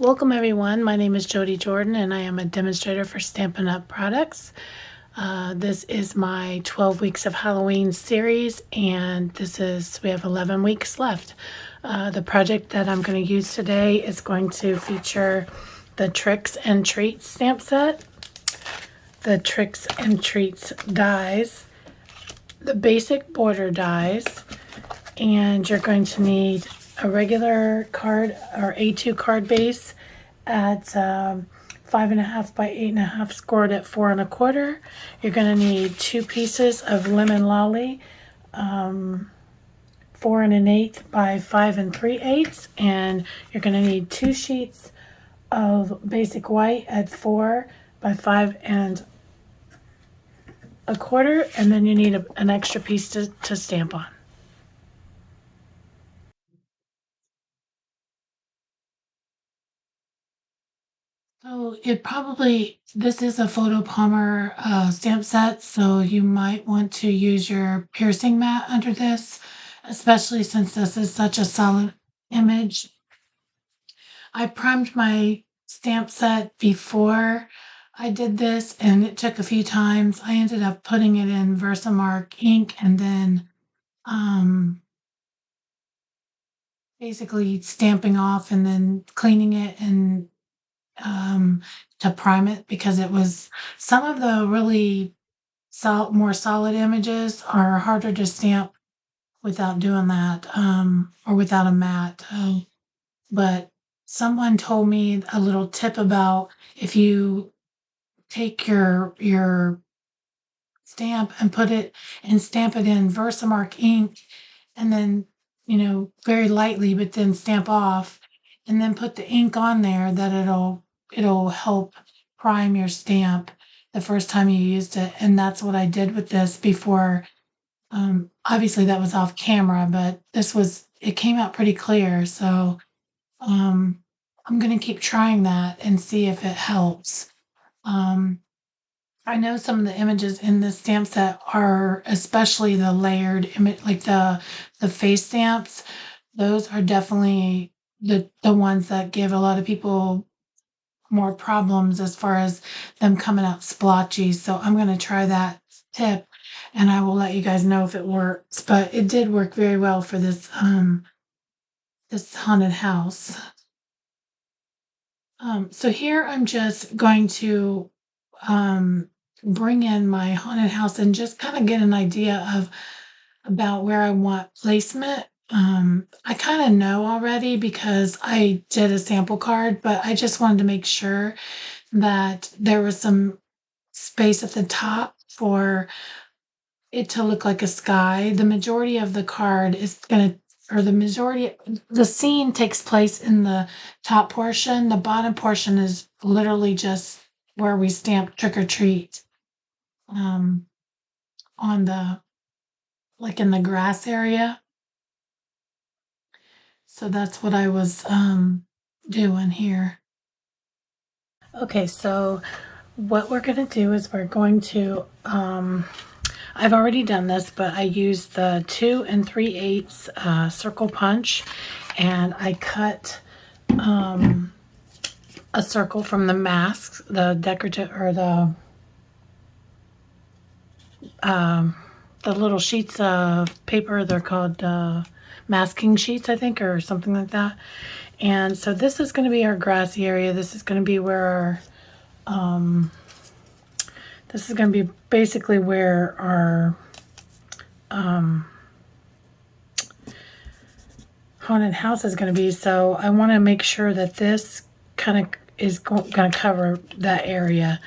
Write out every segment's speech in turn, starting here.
Welcome everyone, my name is Jody Jordan and I am a demonstrator for Stampin' Up! Products. This is my 12 weeks of Halloween series and we have 11 weeks left. The project that I'm going to use today is going to feature the Tricks and Treats stamp set, the Tricks and Treats dies, the basic border dies, and you're going to need a regular card or A2 card base at 5.5 by 8.5, scored at 4 1/4. You're going to need 2 pieces of Lemon Lolly, 4 1/8 by 5 3/8, and you're going to need 2 sheets of basic white at 4 by 5 1/4, and then you need an extra piece to stamp on. So this is a Photo Palmer stamp set, so you might want to use your piercing mat under this, especially since this is such a solid image. I primed my stamp set before I did this, and it took a few times. I ended up putting it in Versamark ink and then basically stamping off and then cleaning it and to prime it, because it was some of the really more solid images are harder to stamp without doing that, or without a mat. But someone told me a little tip about if you take your stamp and stamp it in Versamark ink, and then very lightly, but then stamp off, and then put the ink on there, that it'll help prime your stamp the first time you used it. And that's what I did with this before. Obviously that was off camera, but it came out pretty clear. So I'm going to keep trying that and see if it helps. I know some of the images in this stamp set are, especially the layered image, like the face stamps. Those are definitely the ones that give a lot of people more problems as far as them coming out splotchy. So I'm going to try that tip, and I will let you guys know if it works. But it did work very well for this haunted house. So here I'm just going to bring in my haunted house and just kind of get an idea of about where I want placement. I kind of know already because I did a sample card, but I just wanted to make sure that there was some space at the top for it to look like a sky. The majority of the card is going to, or the scene takes place in the top portion. The bottom portion is literally just where we stamp trick or treat, on like in the grass area. So that's what I was doing here. Okay, so what we're going to do is we're going to, I've already done this, but I used the 2 3/8 circle punch, and I cut a circle from the mask, the decorative, or the little sheets of paper. They're called masking sheets, I think, or something like that. And so this is going to be our grassy area. This is going to be where this is going to be basically where our haunted house is going to be. So I want to make sure that this kind of is going to cover that area.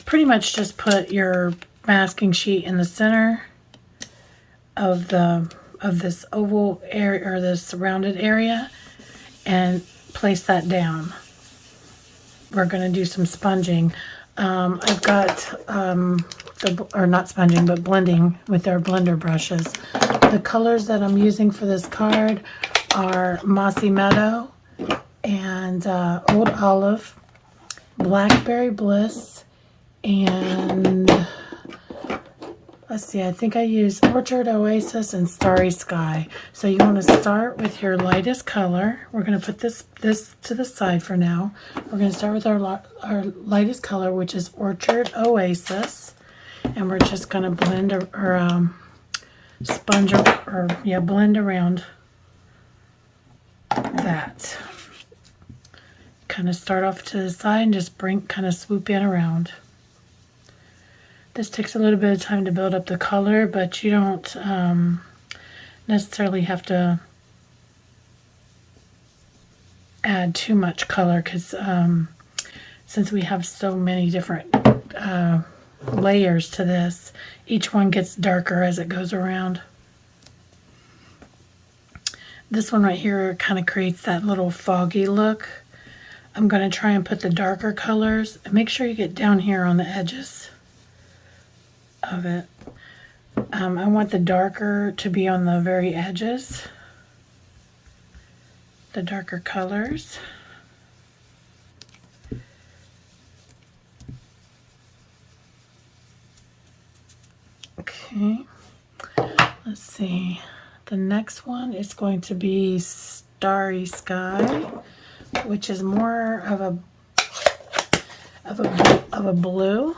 Pretty much just put your masking sheet in the center of this oval area, or this rounded area, and place that down. We're going to do some sponging. I've got not sponging, but blending with our blender brushes. The colors that I'm using for this card are Mossy Meadow and Old Olive, Blackberry Bliss, and let's see, I think I used Orchard Oasis and Starry Sky. So you want to start with your lightest color. We're going to put this to the side for now. We're going to start with our lightest color, which is Orchard Oasis. And we're just going to blend or sponge or blend around that. Kind of start off to the side and just kind of swoop in around. This takes a little bit of time to build up the color, but you don't necessarily have to add too much color because since we have so many different layers to this, each one gets darker as it goes around. This one right here kind of creates that little foggy look. I'm going to try and put the darker colors. Make sure you get down here on the edges of it. I want the darker to be on the very edges, the darker colors. Okay, let's see. The next one is going to be Starry Sky, which is more of a blue.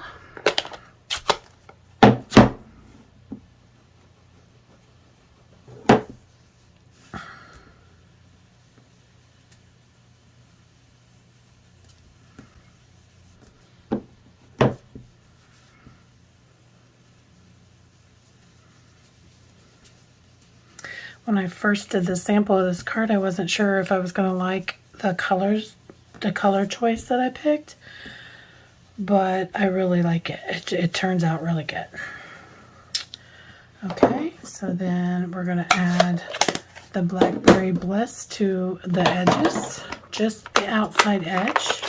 When I first did the sample of this card, I wasn't sure if I was going to like the colors, the color choice that I picked, but I really like it. It turns out really good. Okay, so then we're going to add the Blackberry Bliss to the edges, just the outside edge.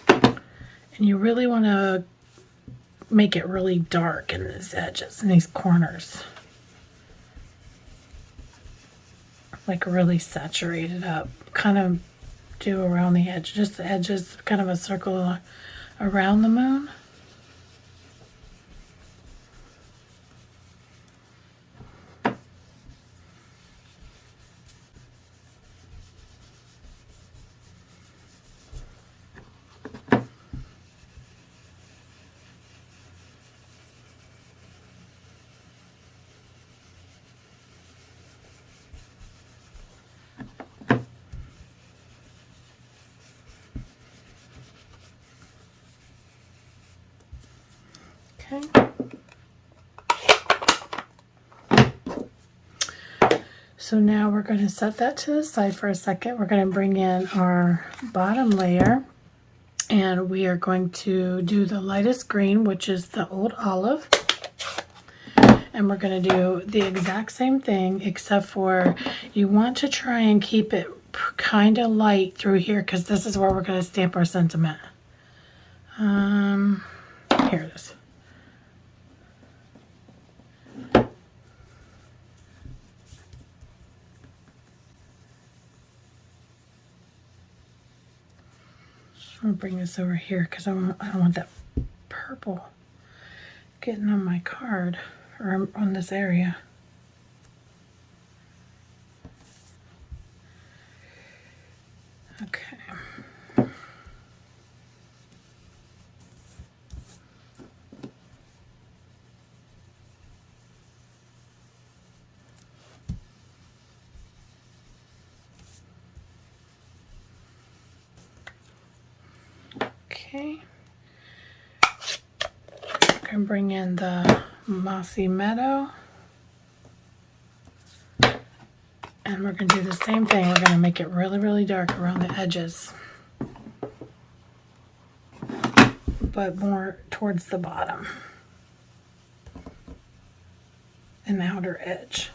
And you really want to make it really dark in these edges, in these corners. Like really saturate it up. Kind of do around the edge, just the edges, kind of a circle around the moon. Okay. So now we're going to set that to the side for a second. We're going to bring in our bottom layer, and we are going to do the lightest green, which is the Old Olive. And we're going to do the exact same thing, except for you want to try and keep it kind of light through here, because this is where we're going to stamp our sentiment. Here it is. I'm gonna bring this over here because I don't want that purple getting on my card or on this area. Okay. Okay. I can bring in the Mossy Meadow. And we're going to do the same thing. We're going to make it really, really dark around the edges, but more towards the bottom and outer edge.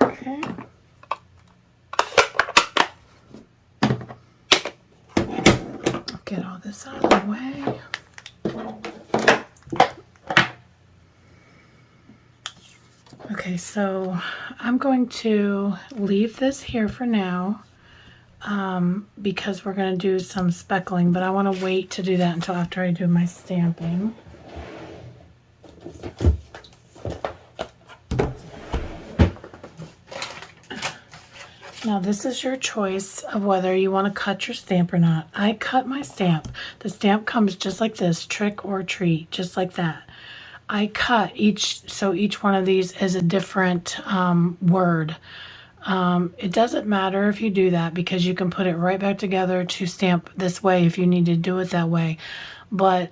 Okay. this out of the way. Okay, so I'm going to leave this here for now because we're going to do some speckling, but I want to wait to do that until after I do my stamping. Now this is your choice of whether you want to cut your stamp or not. I cut my stamp. The stamp comes just like this, trick or treat, just like that. I cut each, so each one of these is a different word. It doesn't matter if you do that because you can put it right back together to stamp this way if you need to do it that way. But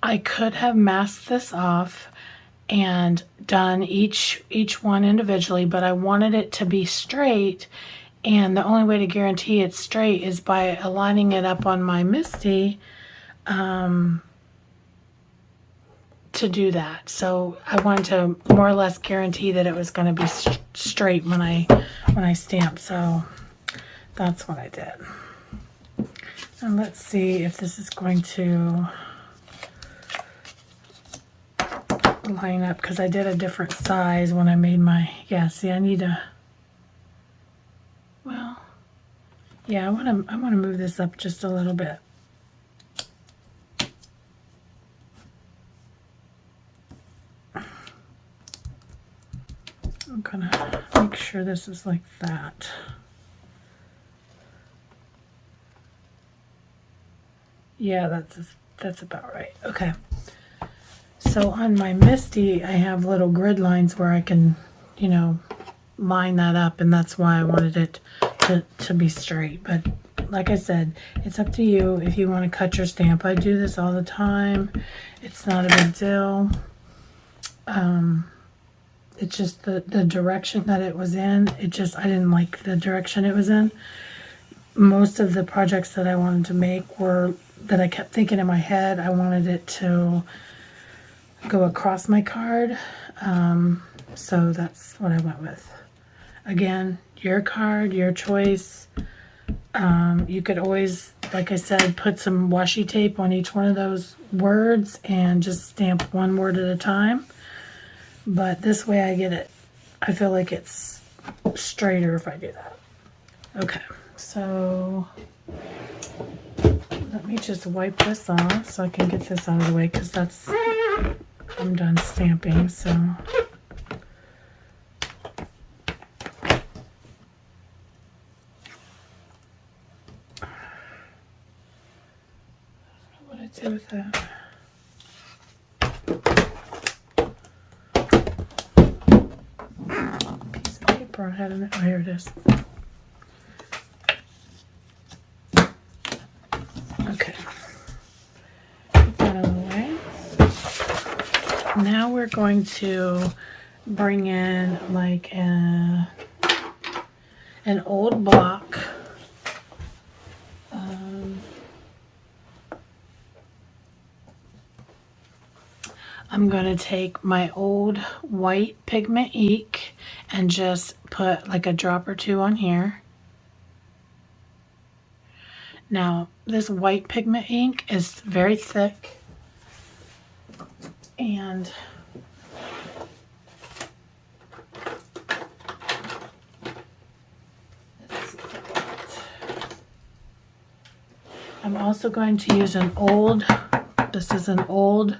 I could have masked this off and done each one individually, but I wanted it to be straight, and the only way to guarantee it's straight is by aligning it up on my MISTI to do that. So I wanted to more or less guarantee that it was going to be straight when I stamp. So that's what I did. And let's see if this is going to line up, because I did a different size when I made my, yeah, see, I need to, well, yeah, I want to move this up just a little bit. I'm gonna make sure this is like that. Yeah, that's about right. Okay. So on my MISTI, I have little grid lines where I can, you know, line that up, and that's why I wanted it to be straight. But like I said, it's up to you if you want to cut your stamp. I do this all the time. It's not a big deal. It's just the direction that it was in. I didn't like the direction it was in. Most of the projects that I wanted to make were, that I kept thinking in my head, I wanted it to go across my card. So that's what I went with. Again, your card, your choice. You could always, like I said, put some washi tape on each one of those words and just stamp one word at a time. But this way I get it, I feel like it's straighter if I do that. Okay, so let me just wipe this off so I can get this out of the way, because I'm done stamping, so. What I do with that? Piece of paper I had in it. Oh, here it is. Okay. Get that out of the way. Now we're going to bring in like an old block. I'm going to take my old white pigment ink and just put like a drop or two on here. Now, this white pigment ink is very thick, and let's see. I'm also going to use this is an old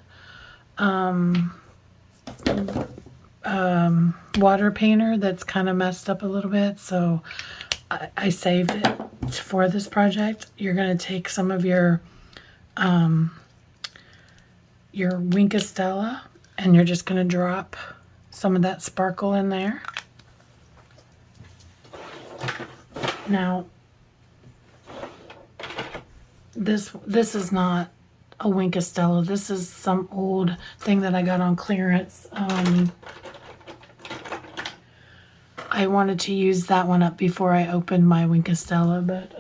water painter that's kind of messed up a little bit, so I saved it for this project. You're going to take some of your Wink Stella, and you're just going to drop some of that sparkle in there. Now, this is not a Wink Stella. This is some old thing that I got on clearance. I wanted to use that one up before I opened my Wink Stella, but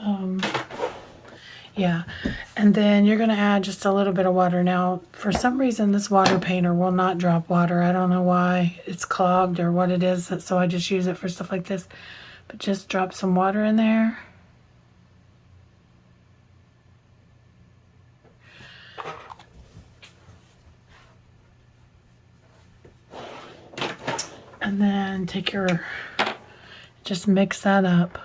yeah. And then you're going to add just a little bit of water. Now, for some reason, this water painter will not drop water. I don't know why. It's clogged or what it is, so I just use it for stuff like this. But just drop some water in there. And then just mix that up.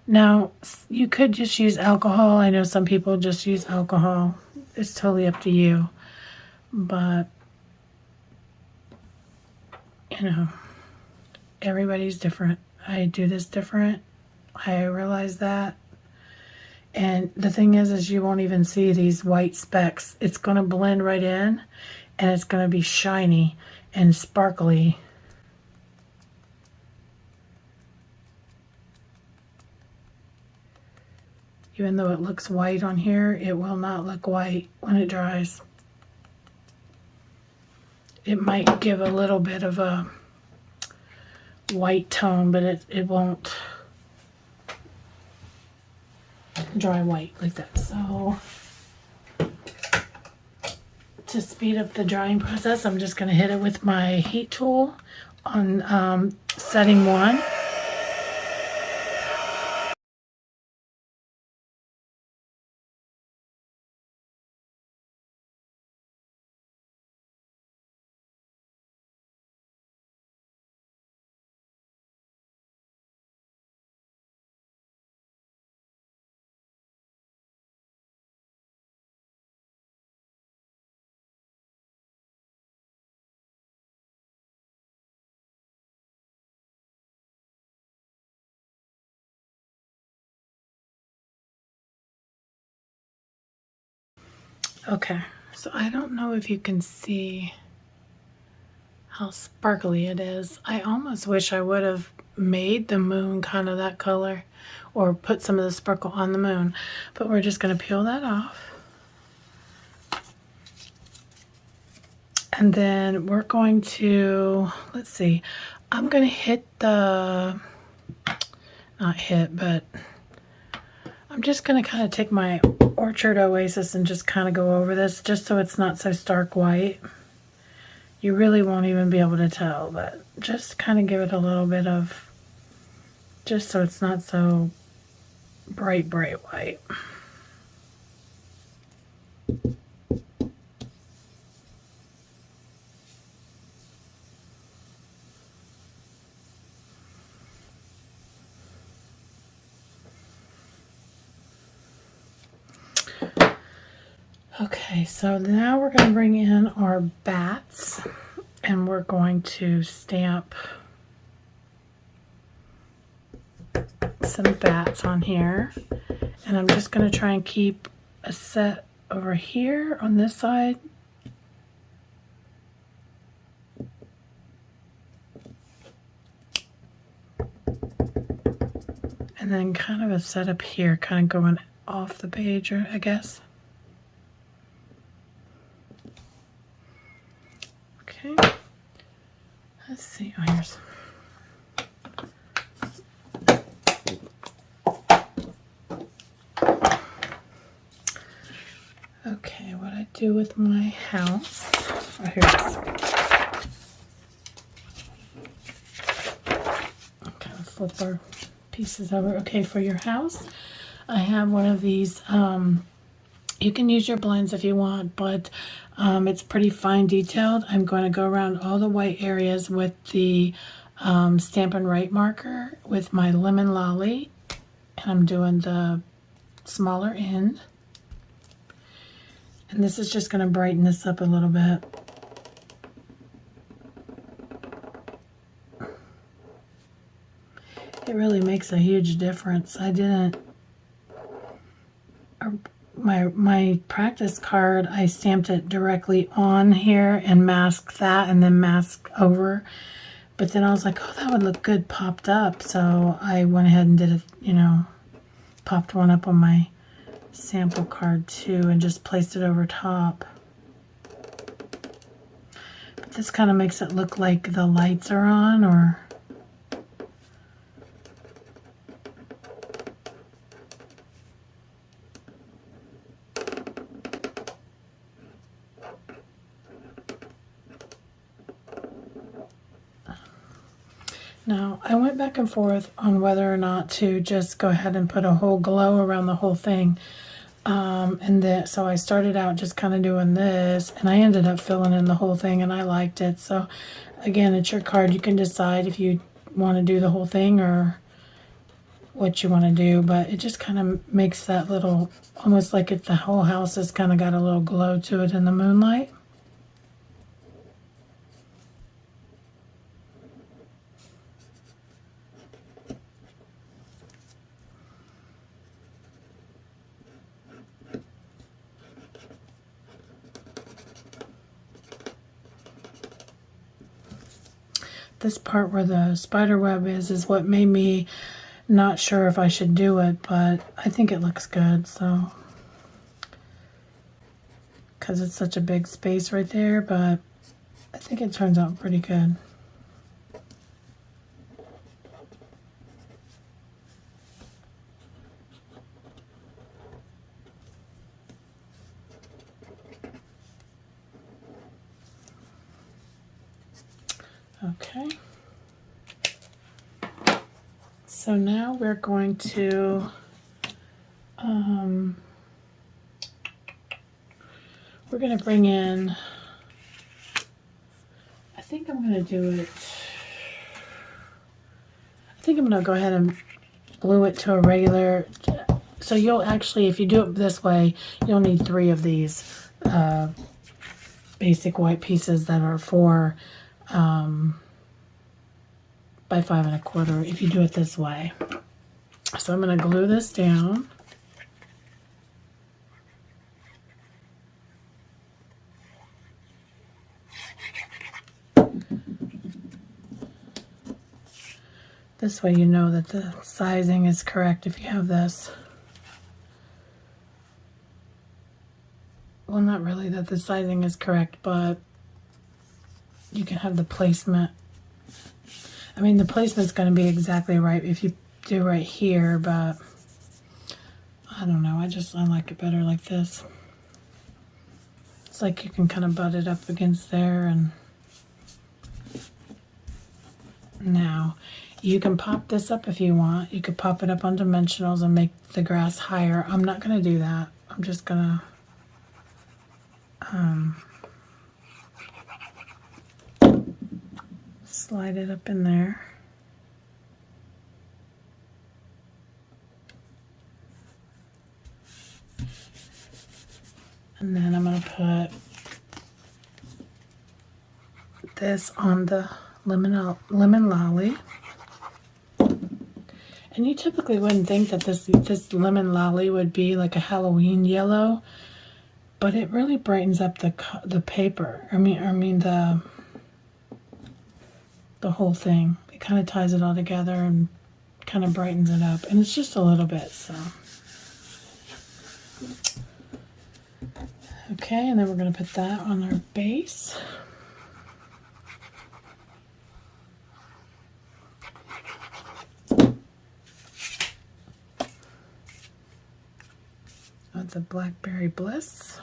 Now, you could just use alcohol. I know some people just use alcohol. It's totally up to you. But, you know, everybody's different. I do this different. I realize that. And the thing is you won't even see these white specks. It's going to blend right in, and it's going to be shiny and sparkly. Even though it looks white on here, it will not look white when it dries. It might give a little bit of a white tone, but it won't dry white like that. So to speed up the drying process, I'm just going to hit it with my heat tool on setting 1. Okay, so I don't know if you can see how sparkly it is. I almost wish I would have made the moon kind of that color or put some of the sparkle on the moon, but we're just going to peel that off. And then we're going to, let's see, I'm going to hit the, not hit, but I'm just going to kind of take my Orchard Oasis and just kind of go over this just so it's not so stark white. You really won't even be able to tell, but just kind of give it a little bit of, just so it's not so bright white. Okay, so now we're going to bring in our bats, and we're going to stamp some bats on here. And I'm just going to try and keep a set over here on this side. And then kind of a set up here, kind of going off the page, I guess. Okay, let's see. Oh, here's. Okay, what I do with my house. Oh, here it is. Okay, let's flip our pieces over. Okay, for your house, I have one of these. You can use your blends if you want, but it's pretty fine detailed. I'm going to go around all the white areas with the Stampin' Right marker with my Lemon Lolly, and I'm doing the smaller end. And this is just going to brighten this up a little bit. It really makes a huge difference. I didn't... My practice card, I stamped it directly on here and masked that and then masked over. But then I was like, oh, that would look good popped up. So I went ahead and did it, you know, popped one up on my sample card too and just placed it over top. But this kind of makes it look like the lights are on, or... Now, I went back and forth on whether or not to just go ahead and put a whole glow around the whole thing. So I started out just kind of doing this, and I ended up filling in the whole thing, and I liked it. So again, it's your card. You can decide if you want to do the whole thing or what you want to do, but it just kind of makes that little, almost like if the whole house has kind of got a little glow to it in the moonlight. This part where the spider web is what made me not sure if I should do it, but I think it looks good, so, because it's such a big space right there, but I think it turns out pretty good. Okay. So now we're going to we're going to bring in, I think I'm going to do it, I think I'm going to go ahead and glue it to a regular, so you'll actually, if you do it this way, you'll need 3 of these basic white pieces that are 4 by 5 1/4 if you do it this way. So I'm going to glue this down. This way you know that the sizing is correct if you have this. Well, not really that the sizing is correct, but you can have the placement. I mean, the placement's going to be exactly right if you do right here, but I don't know. I like it better like this. It's like you can kind of butt it up against there, and now you can pop this up if you want. You could pop it up on dimensionals and make the grass higher. I'm not going to do that. I'm just going to slide it up in there. And then I'm going to put this on the lemon lolly. And you typically wouldn't think that this lemon lolly would be like a Halloween yellow, but it really brightens up the paper. I mean the whole thing. It kind of ties it all together and kind of brightens it up. And it's just a little bit, so. Okay, and then we're going to put that on our base. With the Blackberry Bliss.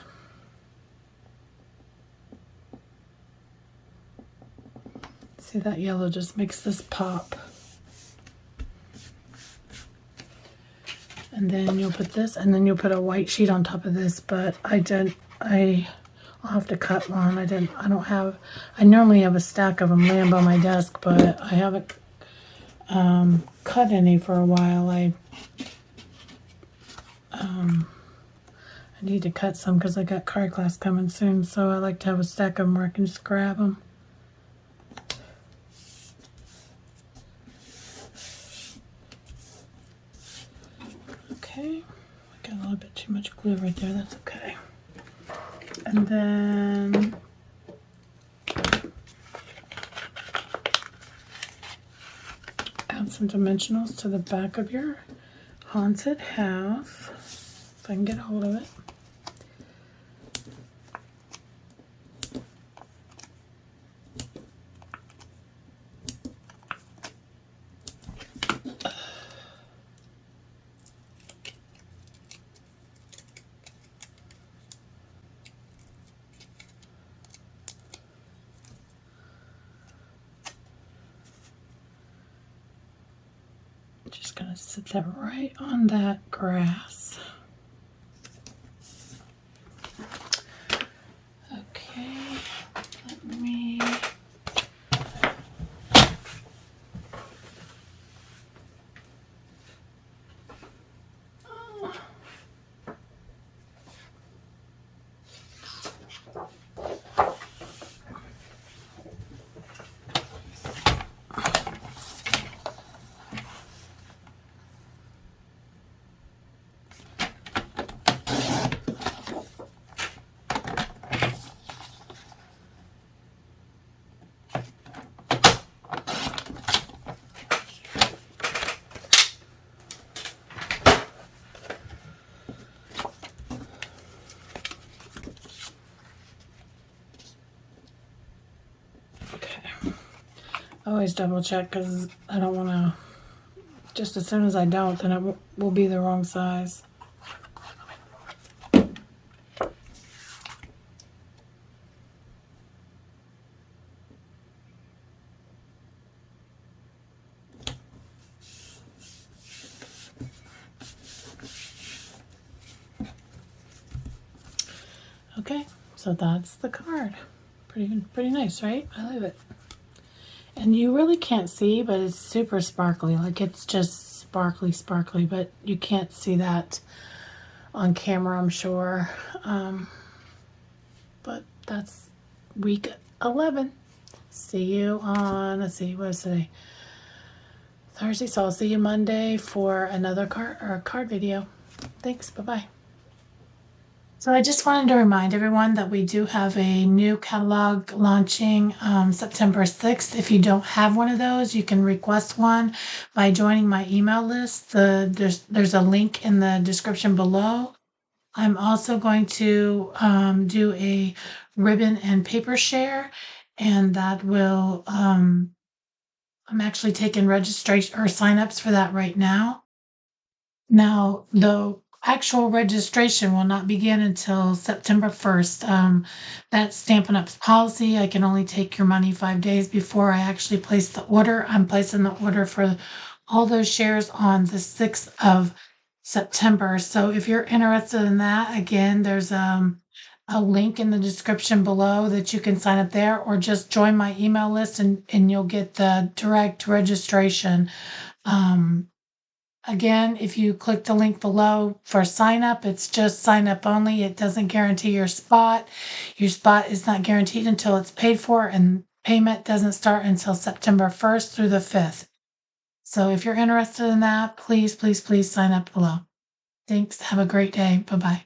See, that yellow just makes this pop. And then you'll put this, and then you'll put a white sheet on top of this, but I'll have to cut one. I normally have a stack of them laying by my desk, but I haven't cut any for a while. I need to cut some because I got card class coming soon, so I like to have a stack of them where I can just grab them. Okay, I got a little bit too much glue right there, that's okay. And then add some dimensionals to the back of your haunted house, if I can get a hold of it. Just gonna sit that right on that grass. Okay, let me always double check because I don't want to, just as soon as I don't, then it will be the wrong size. Okay, so that's the card. Pretty nice, right? I love it. And you really can't see, but it's super sparkly. Like it's just sparkly, but you can't see that on camera, I'm sure. But that's week 11. See you on, let's see, what is today? Thursday, so I'll see you Monday for another card video. Thanks, bye-bye. So I just wanted to remind everyone that we do have a new catalog launching September 6th. If you don't have one of those, you can request one by joining my email list. There's a link in the description below. I'm also going to do a ribbon and paper share, and that will, I'm actually taking registration or signups for that right now. Now, the actual registration will not begin until September 1st. That's Stampin' Up's policy. I can only take your money 5 days before I actually place the order. I'm placing the order for all those shares on the 6th of September. So if you're interested in that, again, there's a link in the description below that you can sign up there, or just join my email list and you'll get the direct registration. Again, if you click the link below for sign up, it's just sign up only. It doesn't guarantee your spot. Your spot is not guaranteed until it's paid for, and payment doesn't start until September 1st through the 5th. So if you're interested in that, please, please, please sign up below. Thanks. Have a great day. Bye-bye.